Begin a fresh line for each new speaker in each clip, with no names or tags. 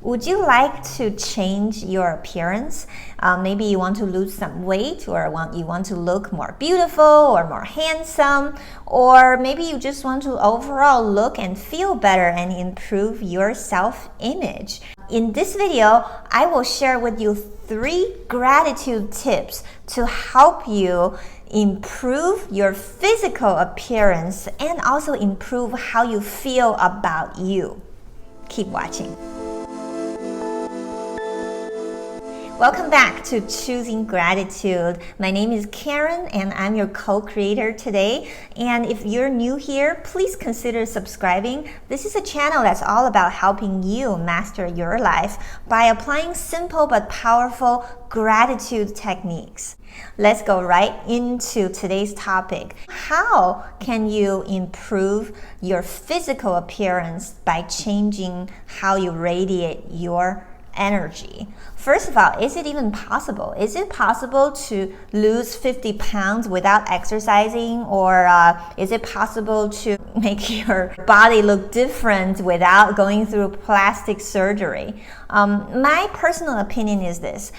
Would you like to change your appearance? Maybe you want to lose some weight, or you want to look more beautiful or more handsome, or maybe you just want to overall look and feel better and improve your self-image. In this video, I will share with you 3 gratitude tips to help you improve your physical appearance and also improve how you feel about you. Keep watching. Welcome back to Choosing Gratitude. My name is Karen and I'm your co-creator today. And if you're new here, please consider subscribing. This is a channel that's all about helping you master your life by applying simple but powerful gratitude techniques. Let's go right into today's topic. How can you improve your physical appearance by changing how you radiate your energy? First of all, is it even possible? Is it possible to lose 50 pounds without exercising? Or is it possible to make your body look different without going through plastic surgery? My personal opinion is this.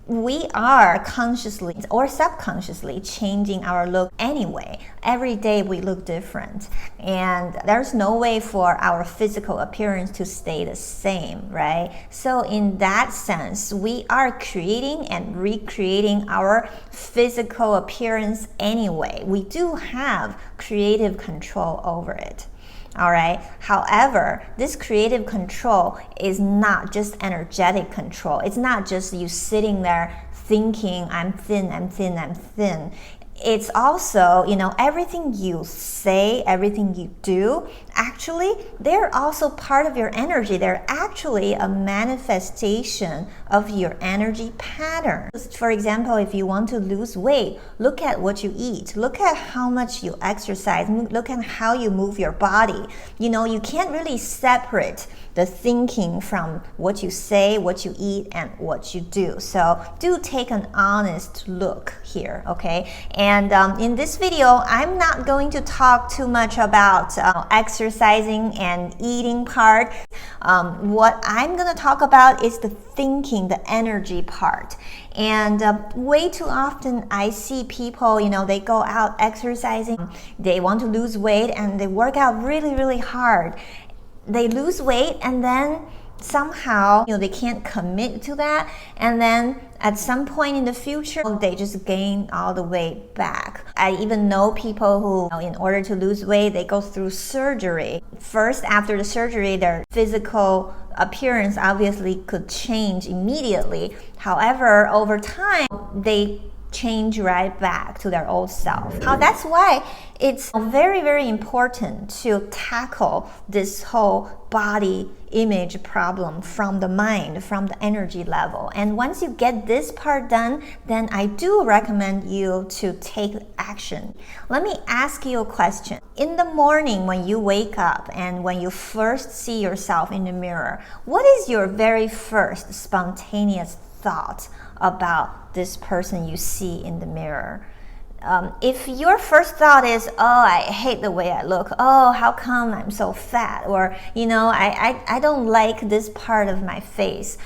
We are consciously or subconsciously changing our look anyway. Every day we look different, and there's no way for our physical appearance to stay the same, right? So in that sense, we are creating and recreating our physical appearance anyway. We do have creative control over it. All right. However, this creative control is not just energetic control. It's not just you sitting there thinking, I'm thin, I'm thin, I'm thin. It's also, everything you say, everything you do, actually, they're also part of your energy. They're actually a manifestation of your energy pattern. For example, if you want to lose weight, look at what you eat. Look at how much you exercise. Look at how you move your body. You can't really separate the thinking from what you say, what you eat, and what you do. So do take an honest look here, okay? And in this video, I'm not going to talk too much about exercising and eating part. What I'm going to talk about is the thinking, the energy part. And way too often I see people, they go out exercising, they want to lose weight, and they work out really, really hard. They lose weight, and then somehow they can't commit to that, and then at some point in the future they just gain all the weight back. I even know people who, in order to lose weight, they go through surgery. First, after the surgery, their physical appearance obviously could change immediately. However, over time they change right back to their old self. That's why it's very, very important to tackle this whole body image problem from the mind, from the energy level. And once you get this part done, then I do recommend you to take action. Let me ask you a question. In the morning when you wake up and when you first see yourself in the mirror, what is your very first spontaneous thought about this person you see in the mirror? If your first thought is, oh, I hate the way I look, oh, how come I'm so fat, or I don't like this part of my face,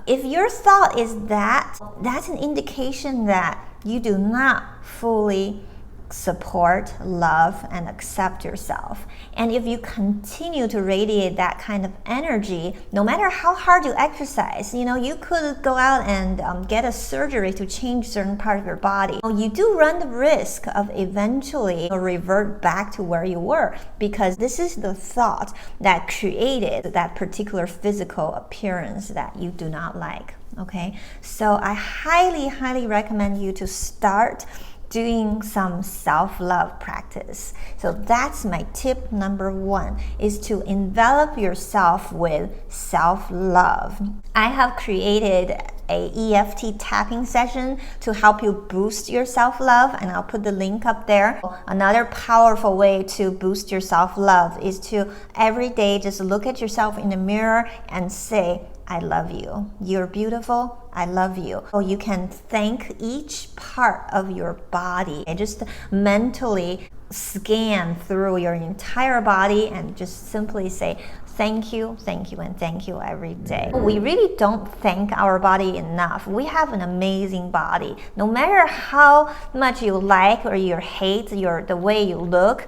if your thought is that's an indication that you do not fully support, love, and accept yourself. And if you continue to radiate that kind of energy, no matter how hard you exercise, you could go out and get a surgery to change certain part of your body. You do run the risk of eventually revert back to where you were, because this is the thought that created that particular physical appearance that you do not like. Okay, so I highly, highly recommend you to start doing some self-love practice. So that's my tip number 1, is to envelop yourself with self-love. I have created a EFT tapping session to help you boost your self-love, and I'll put the link up there. Another powerful way to boost your self-love is to every day just look at yourself in the mirror and say, I love you. You're beautiful. I love you. So you can thank each part of your body and just mentally scan through your entire body and just simply say thank you, and thank you every day. We really don't thank our body enough. We have an amazing body. No matter how much you like or you hate the way you look,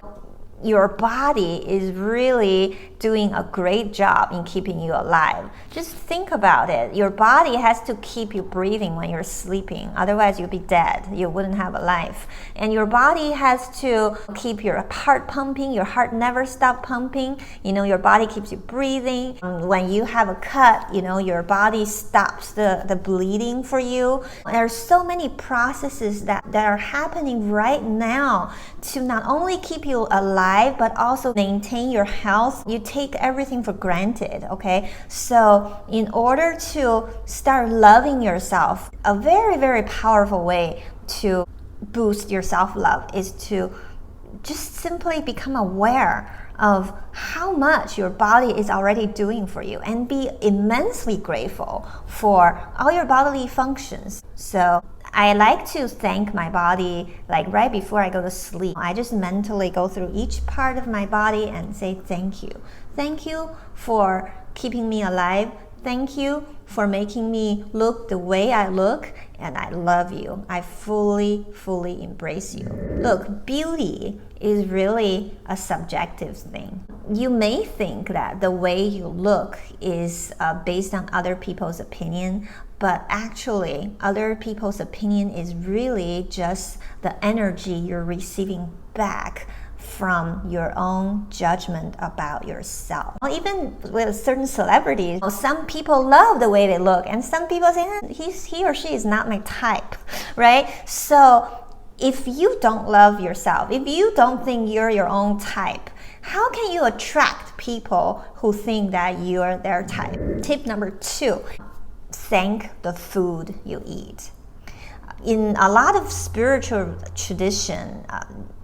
your body is really doing a great job in keeping you alive. Just think about it. Your body has to keep you breathing when you're sleeping. Otherwise, you'll be dead. You wouldn't have a life. And your body has to keep your heart pumping. Your heart never stops pumping. Your body keeps you breathing. When you have a cut, your body stops the bleeding for you. There are so many processes that are happening right now to not only keep you alive, but also maintain your health. You take everything for granted, okay? So in order to start loving yourself, a very, very powerful way to boost your self-love is to just simply become aware of how much your body is already doing for you and be immensely grateful for all your bodily functions. So I like to thank my body like right before I go to sleep. I just mentally go through each part of my body and say thank you. Thank you for keeping me alive. Thank you for making me look the way I look, and I love you. I fully embrace you. Look, beauty is really a subjective thing. You may think that the way you look is based on other people's opinion, but actually other people's opinion is really just the energy you're receiving back from your own judgment about yourself. Even with certain celebrities, some people love the way they look, and some people say, he or she is not my type, right? So if you don't love yourself, if you don't think you're your own type, how can you attract people who think that you're their type? Tip number 2, thank the food you eat. In a lot of spiritual tradition,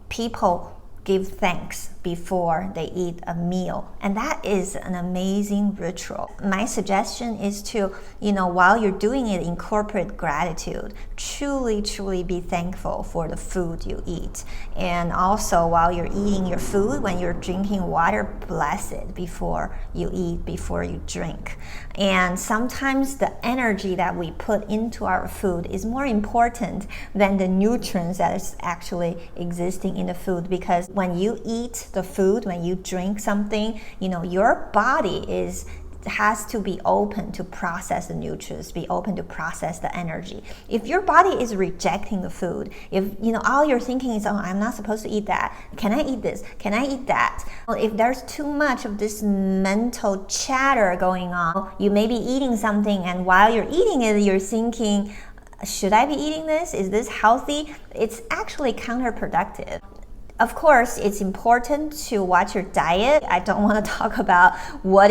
people give thanks before they eat a meal, and that is an amazing ritual. My suggestion is to, while you're doing it, incorporate gratitude. Truly be thankful for the food you eat. And also, while you're eating your food, when you're drinking water, bless it before you eat, before you drink. And sometimes the energy that we put into our food is more important than the nutrients that is actually existing in the food, because when you eat the food, when you drink something, your body has to be open to process the nutrients, be open to process the energy. If your body is rejecting the food, if all you're thinking is, I'm not supposed to eat that, can I eat this, can I eat that? Well, if there's too much of this mental chatter going on, you may be eating something, and while you're eating it, you're thinking, should I be eating this? Is this healthy? It's actually counterproductive. Of course, it's important to watch your diet. I don't want to talk about what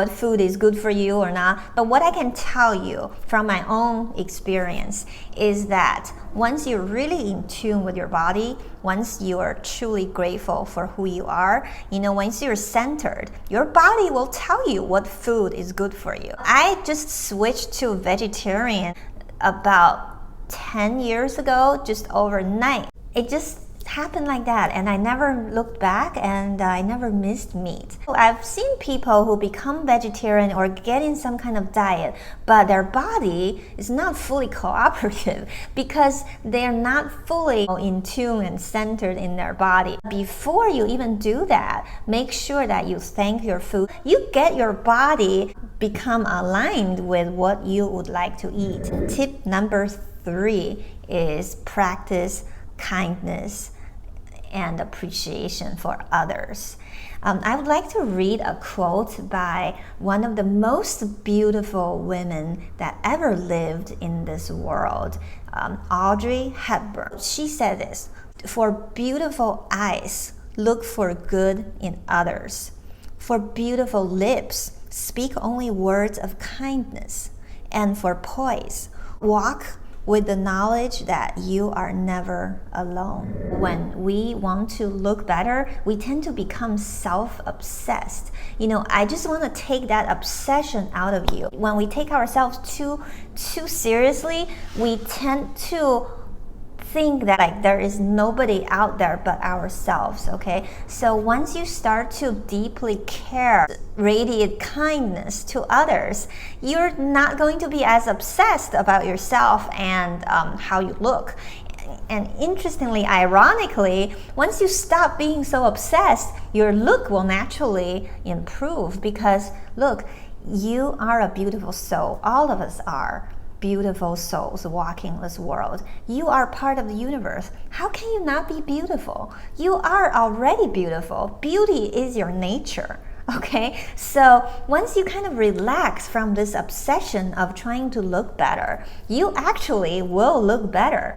food is good for you or not. But what I can tell you from my own experience is that once you're really in tune with your body, once you are truly grateful for who you are, once you're centered, your body will tell you what food is good for you. I just switched to vegetarian about 10 years ago, just overnight. It just happened like that, and I never looked back, and I never missed meat. I've seen people who become vegetarian or get in some kind of diet, but their body is not fully cooperative because they're not fully in tune and centered in their body. Before you even do that, make sure that you thank your food. You get your body become aligned with what you would like to eat. Tip number 3 is practice kindness and appreciation for others. I would like to read a quote by one of the most beautiful women that ever lived in this world, Audrey Hepburn. She said this: "For beautiful eyes, look for good in others. For beautiful lips, speak only words of kindness. And for poise, walk with the knowledge that you are never alone." When we want to look better, we tend to become self-obsessed. I just want to take that obsession out of you. When we take ourselves too seriously, we tend to think that like there is nobody out there but ourselves, okay? So once you start to deeply care, radiate kindness to others, you're not going to be as obsessed about yourself and how you look. And interestingly, ironically, once you stop being so obsessed, your look will naturally improve because look, you are a beautiful soul. All of us are beautiful souls walking this world. You are part of the universe. How can you not be beautiful? You are already beautiful. Beauty is your nature. Okay, so once you kind of relax from this obsession of trying to look better, you actually will look better.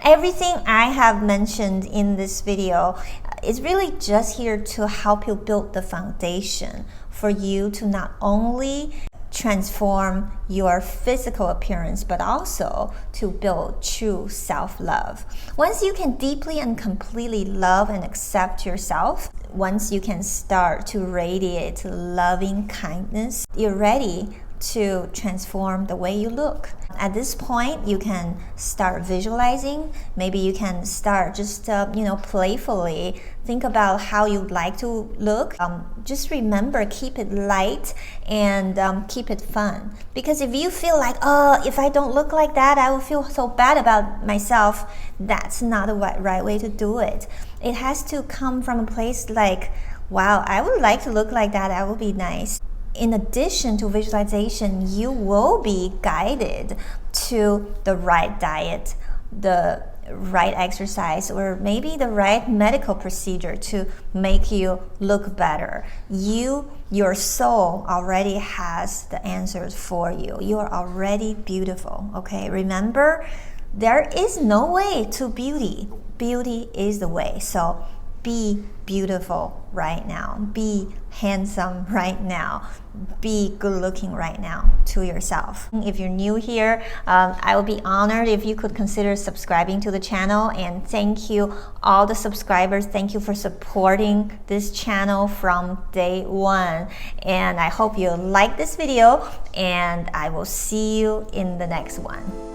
Everything I have mentioned in this video is really just here to help you build the foundation for you to not only transform your physical appearance, but also to build true self-love. Once you can deeply and completely love and accept yourself, once you can start to radiate loving kindness, you're ready to transform the way you look. At this point, you can start visualizing. Maybe you can start just playfully think about how you'd like to look. Just remember, keep it light and keep it fun. Because if you feel like, oh, if I don't look like that, I will feel so bad about myself, that's not the right way to do it. It has to come from a place like, wow, I would like to look like that. That would be nice. In addition to visualization, you will be guided to the right diet, the right exercise, or maybe the right medical procedure to make you look better. Your soul already has the answers for you. You are already beautiful, okay? Remember, there is no way to beauty. Beauty is the way. So be beautiful right now. Be handsome right now. Be good looking right now to yourself. If you're new here, I would be honored if you could consider subscribing to the channel, and thank you all the subscribers. Thank you for supporting this channel from day one, and I hope you like this video, and I will see you in the next one.